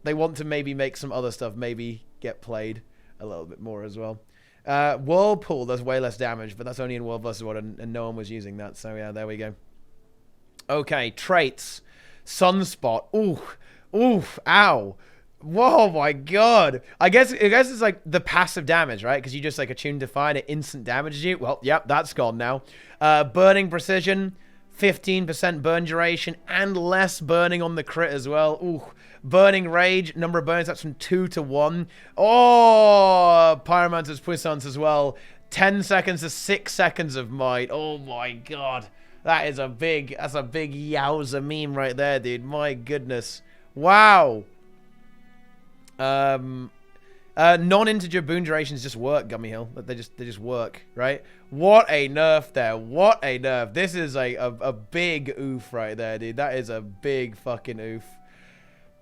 A: They want to maybe make some other stuff maybe get played a little bit more as well. Whirlpool does way less damage, but that's only in World vs. World, and no one was using that. So yeah, there we go. Okay, traits. Sunspot. Ooh, ooh, ow. Whoa, my God. I guess it's like the passive damage, right? Because you just like attune Defy and it instant damages you. Well, yep, that's gone now. Burning Precision, 15% burn duration, and less burning on the crit as well. Ooh. Burning Rage, number of burns, that's from 2 to 1. Oh, Pyromancer's Puissance as well. 10 seconds to 6 seconds of might. Oh my God. That's a big yowza meme right there, dude. My goodness. Wow. Non-integer boon durations just work, Gummy Hill. They just work, right? What a nerf there. What a nerf. This is a big oof right there, dude. That is a big fucking oof.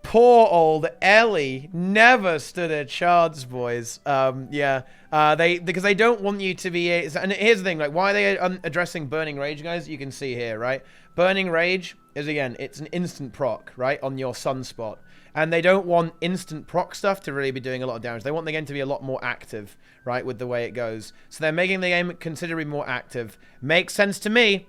A: Poor old Ellie never stood a chance, boys. Yeah. Because they don't want you to be... And here's the thing, like, why are they addressing Burning Rage, guys? You can see here, right? Burning Rage is, again, it's an instant proc, right, on your sunspot. And they don't want instant proc stuff to really be doing a lot of damage. They want the game to be a lot more active, right, with the way it goes. So they're making the game considerably more active. Makes sense to me.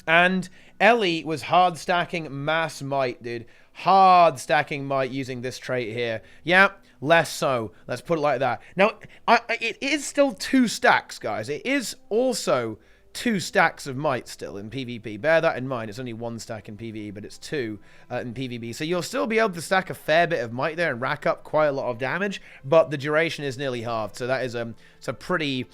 A: And Ellie was hard stacking mass might, dude. Hard stacking might using this trait here. Yeah, less so. Let's put it like that. Now, it is still 2 stacks, guys. It is also 2 stacks of might still in PvP. Bear that in mind. It's only 1 stack in PvE, but it's 2 in PvP. So you'll still be able to stack a fair bit of might there and rack up quite a lot of damage, but the duration is nearly halved. So that is it's a pretty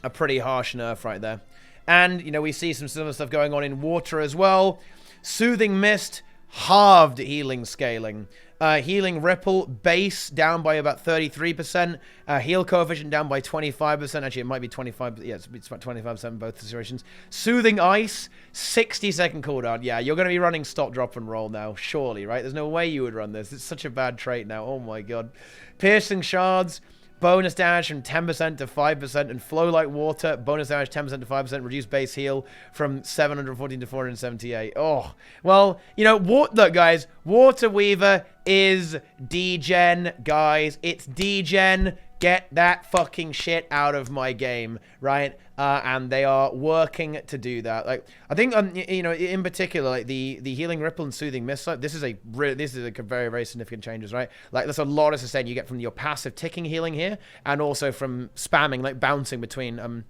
A: harsh nerf right there. And, you know, we see some similar stuff going on in water as well. Soothing Mist, halved healing scaling. Healing Ripple, base down by about 33%. Heal coefficient down by 25%. Actually, it might be 25%. Yeah, it's about 25% in both situations. Soothing Ice, 60-second cooldown. Yeah, you're going to be running stop, drop, and roll now, surely, right? There's no way you would run this. It's such a bad trait now. Oh, my God. Piercing Shards, bonus damage from 10% to 5%, and Flow Like Water, bonus damage 10% to 5%, reduced base heal from 714 to 478. Oh, well, you know, look, guys, Water Weaver is degen, guys. It's degen. Get that fucking shit out of my game, right? And they are working to do that. Like, I think, you know, in particular, like the healing ripple and soothing mist, like, this is a very, very significant changes, right? Like, there's a lot of sustain you get from your passive ticking healing here, and also from spamming, like bouncing between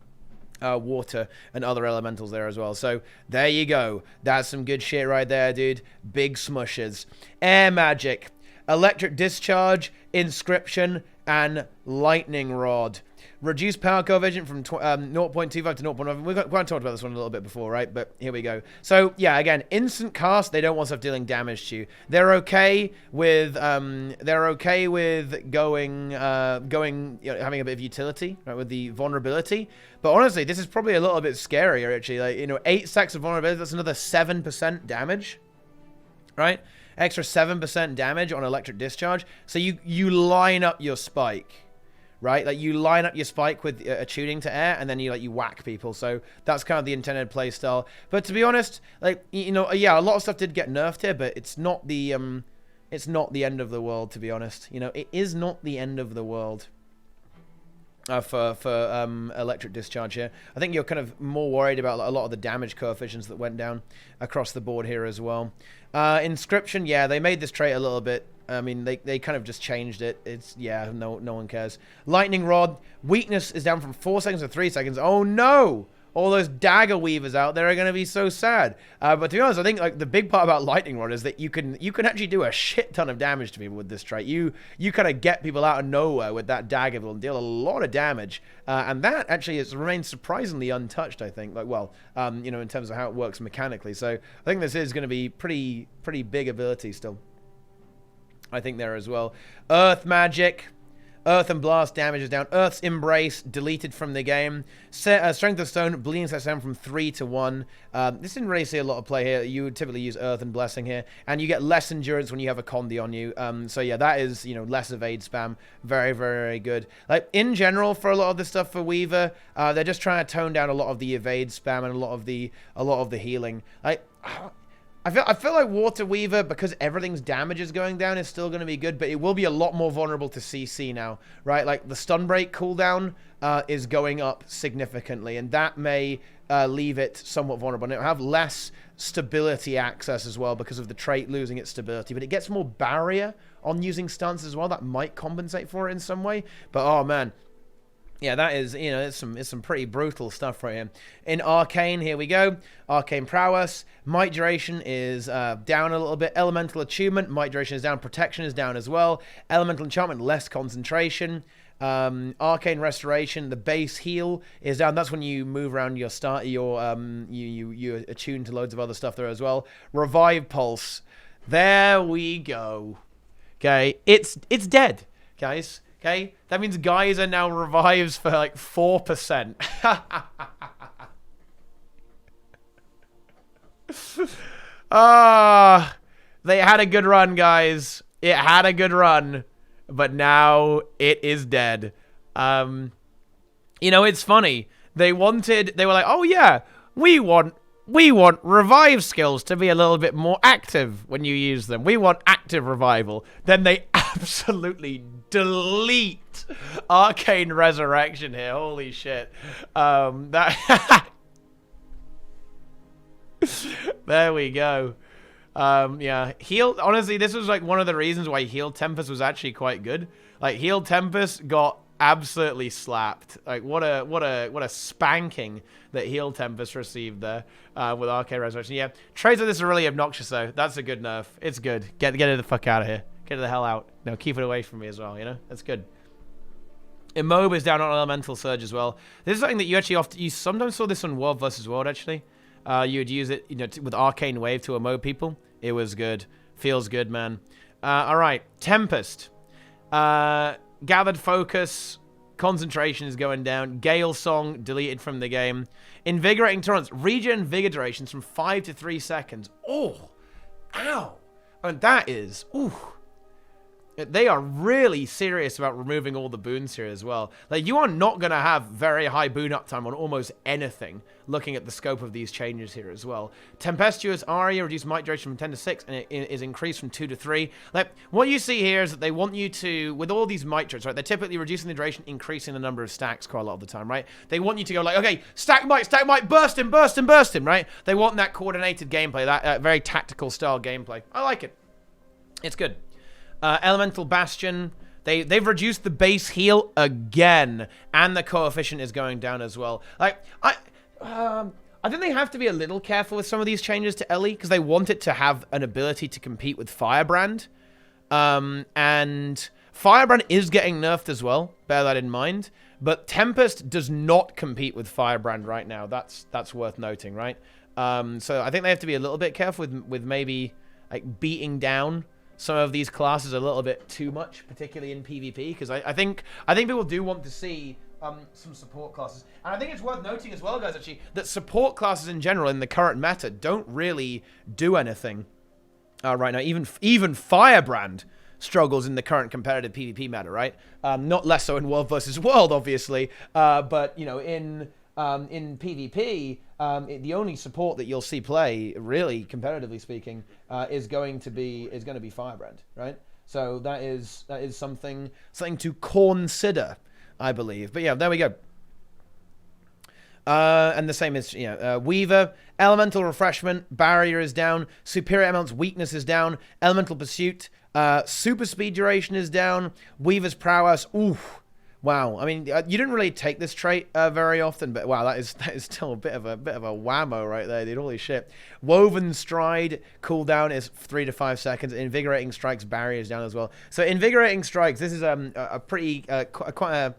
A: water and other elementals there as well. So there you go. That's some good shit right there, dude. Big smushes. Air magic, electric discharge, inscription, and lightning rod. Reduced power coefficient from 0.25 to 0.5. We've kind of talked about this one a little bit before, right? But here we go. So yeah, again, instant cast. They don't want stuff dealing damage to you. They're okay with going, you know, having a bit of utility, right, with the vulnerability. But honestly, this is probably a little bit scarier actually. Like, you know, 8 stacks of vulnerability. That's another 7% damage, right? Extra 7% damage on electric discharge. So you line up your spike, right? Like, you line up your spike with attuning to air, and then you whack people. So that's kind of the intended play style. But to be honest, like, you know, yeah, a lot of stuff did get nerfed here, but it's not the end of the world, to be honest. You know, it is not the end of the world. For electric discharge here. I think you're kind of more worried about a lot of the damage coefficients that went down across the board here as well. Inscription, yeah, they made this trait a little bit. I mean, they kind of just changed it. It's, yeah, no one cares. Lightning Rod, weakness is down from 4 seconds to 3 seconds. Oh no! All those dagger weavers out there are going to be so sad. But to be honest, I think like the big part about Lightning Rod is that you can actually do a shit ton of damage to people with this trait. You kind of get people out of nowhere with that dagger and deal a lot of damage. And that actually has remained surprisingly untouched, I think. Like, well, you know, in terms of how it works mechanically. So I think this is going to be pretty big ability still, I think, there as well. Earth Magic. Earth and Blast damage is down. Earth's Embrace deleted from the game. Strength of Stone, bleeding sets down from 3 to 1. This didn't really see a lot of play here. You would typically use Earth and Blessing here. And you get less endurance when you have a Condi on you. So yeah, that is, you know, less evade spam. Very, very, very good. Like, in general, for a lot of this stuff for Weaver, they're just trying to tone down a lot of the evade spam and a lot of the healing. Like, I feel like Water Weaver, because everything's damage is going down, is still going to be good, but it will be a lot more vulnerable to CC now, right? Like, the stun break cooldown is going up significantly, and that may leave it somewhat vulnerable. And it'll have less stability access as well because of the trait losing its stability, but it gets more barrier on using stunts as well. That might compensate for it in some way, but oh man. Yeah, that is, you know, it's some pretty brutal stuff right here. In Arcane, here we go. Arcane Prowess. Might Duration is down a little bit. Elemental Attunement, Might Duration is down. Protection is down as well. Elemental Enchantment, less concentration. Arcane Restoration, the base heal is down. That's when you move around your you attune to loads of other stuff there as well. Revive Pulse. There we go. Okay, it's dead, guys. Okay, that means guys are now revives for like 4%. They had a good run, guys. It had a good run, but now it is dead. You know, it's funny. They were like, oh yeah, we want revive skills to be a little bit more active when you use them. We want active revival. Then they absolutely delete Arcane Resurrection here. Holy shit. There we go. Yeah, honestly, this was like one of the reasons why Heal Tempest was actually quite good. Like, Heal Tempest got absolutely slapped. Like, what a spanking that Heal Tempest received there with Arcane Resurrection. Yeah, trades like this are really obnoxious though. That's a good nerf. It's good. Get it the fuck out of here. Get it the hell out. No, keep it away from me as well, you know? That's good. Immob is down on Elemental Surge as well. This is something that you sometimes saw this on World vs. World, actually. You would use it, you know, with Arcane Wave to immob people. It was good. Feels good, man. All right, Tempest. Gathered Focus. Concentration is going down. Gale Song deleted from the game. Invigorating Torrents. Regen Vigor durations from 5 to 3 seconds. Oh, ow. And that is, ooh. They are really serious about removing all the boons here as well. Like, you are not going to have very high boon uptime on almost anything, looking at the scope of these changes here as well. Tempestuous Aria reduced might duration from 10 to 6, and it is increased from 2 to 3. Like, what you see here is that they want you to, with all these might traits, right, they're typically reducing the duration, increasing the number of stacks quite a lot of the time, right? They want you to go like, okay, stack might, burst him, right? They want that coordinated gameplay, that very tactical style gameplay. I like it. It's good. Elemental Bastion, they've reduced the base heal again, and the coefficient is going down as well. Like, I think they have to be a little careful with some of these changes to Ellie, because they want it to have an ability to compete with Firebrand. And Firebrand is getting nerfed as well, bear that in mind. But Tempest does not compete with Firebrand right now. That's worth noting, right? So I think they have to be a little bit careful with maybe like beating down some of these classes a little bit too much, particularly in PvP, because I think people do want to see some support classes. And I think it's worth noting as well, guys, actually, that support classes in general in the current meta don't really do anything right now. Even Firebrand struggles in the current competitive PvP meta, right? Not less so in World versus World, obviously, but you know, in PvP, the only support that you'll see play, really competitively speaking, is going to be Firebrand, right? So that is something to consider, I believe. But yeah, there we go. And the same is, you know, Weaver, Elemental Refreshment, Barrier is down, Superior Element's Weakness is down, Elemental Pursuit, Super Speed Duration is down, Weaver's Prowess, ooh. Wow, I mean, you didn't really take this trait very often, but wow, that is still a bit of a whammo right there, dude. Holy shit. Woven Stride cooldown is 3 to 5 seconds. Invigorating Strikes barrier is down as well. So Invigorating Strikes, this is a pretty quite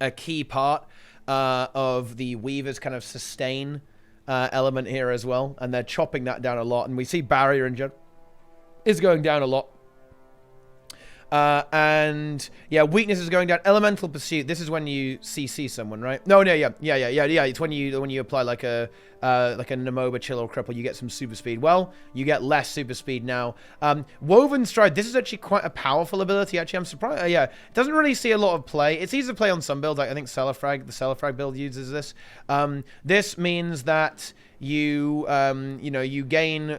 A: a key part of the Weaver's kind of sustain element here as well, and they're chopping that down a lot. And we see barrier in general is going down a lot. And yeah, weakness is going down. Elemental Pursuit. This is when you CC someone, right? No, yeah. It's when you apply like a Namoba Chill or Cripple, you get some super speed. Well, you get less super speed now. Woven Stride. This is actually quite a powerful ability. Actually, I'm surprised. Yeah, it doesn't really see a lot of play. It's easy to play on some builds. Like I think the Celefrag build uses this. This means that you gain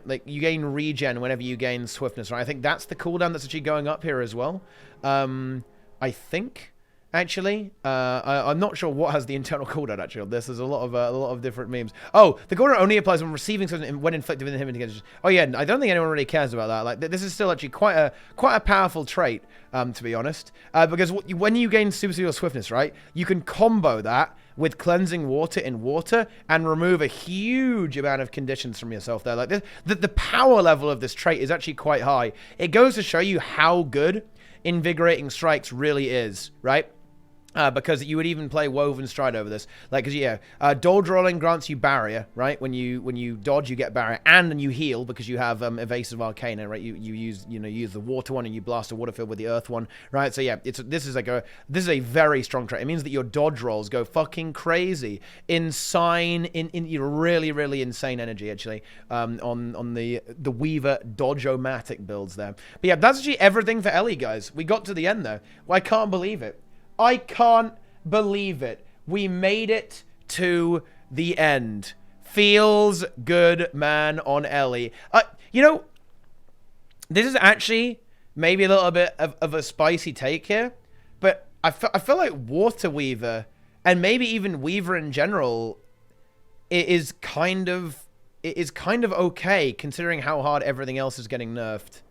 A: regen whenever you gain swiftness, right? I think that's the cooldown that's actually going up here as well. I think. actually. I'm not sure what has the internal cooldown, actually, on this. There's a lot of different memes. Oh, the cooldown only applies when receiving something when inflicted with inhibiting. Oh, yeah, I don't think anyone really cares about that. Like, this is still actually quite a powerful trait, to be honest. Because when you gain super speed or swiftness, right, you can combo that with cleansing water in water and remove a huge amount of conditions from yourself there. Like, the power level of this trait is actually quite high. It goes to show you how good Invigorating Strikes really is, right? Because you would even play Woven Stride over this. Like, because, yeah, dodge rolling grants you barrier, right? When you dodge, you get barrier, and then you heal because you have Evasive Arcana, right? You use the water one and you blast a water field with the earth one, right? So yeah, this is a very strong trait. It means that your dodge rolls go fucking crazy, insane, in really, really insane energy actually. On the Weaver Dodge-o-matic builds there. But yeah, that's actually everything for Ellie, guys. We got to the end though. Well, I can't believe it. I can't believe it. We made it to the end. Feels good, man, on Ellie. This is actually maybe a little bit of a spicy take here, but I feel like Water Weaver, and maybe even Weaver in general, is kind of okay, considering how hard everything else is getting nerfed.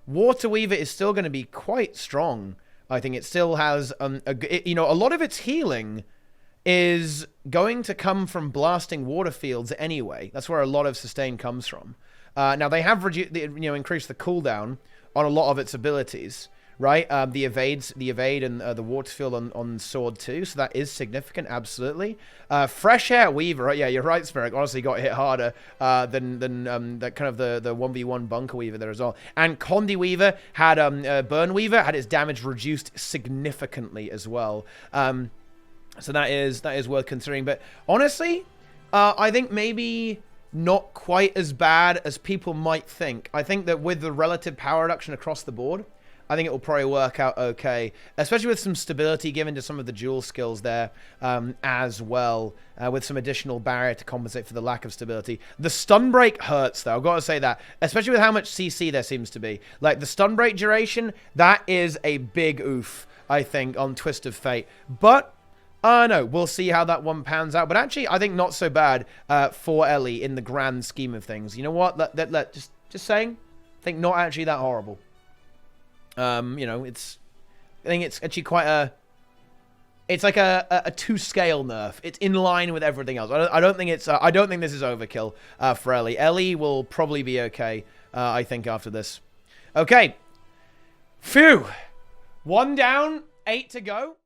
A: Water Weaver is still going to be quite strong. I think it still has, a lot of its healing is going to come from blasting water fields anyway. That's where a lot of sustain comes from. Now, they have increased the cooldown on a lot of its abilities, right? The evade and the water field on sword too, so that is significant, absolutely. Fresh Air Weaver, right? Yeah, you're right, Spirit. Honestly, got hit harder than that kind of the 1v1 Bunker Weaver there as well. And Condi Weaver had Burn Weaver had its damage reduced significantly as well. So that is worth considering. But honestly, I think maybe not quite as bad as people might think. I think that with the relative power reduction across the board, I think it will probably work out okay, especially with some stability given to some of the dual skills there as well, with some additional barrier to compensate for the lack of stability. The stun break hurts, though. I've got to say that, especially with how much CC there seems to be. Like, the stun break duration, that is a big oof, I think, on Twist of Fate. But no, we'll see how that one pans out. But actually, I think not so bad for Ellie in the grand scheme of things. You know what? Just saying, I think not actually that horrible. I think it's actually quite it's like a 2-scale nerf. It's in line with everything else. I don't think this is overkill for Ellie. Ellie will probably be okay, I think, after this. Okay. Phew. 1 down, 8 to go.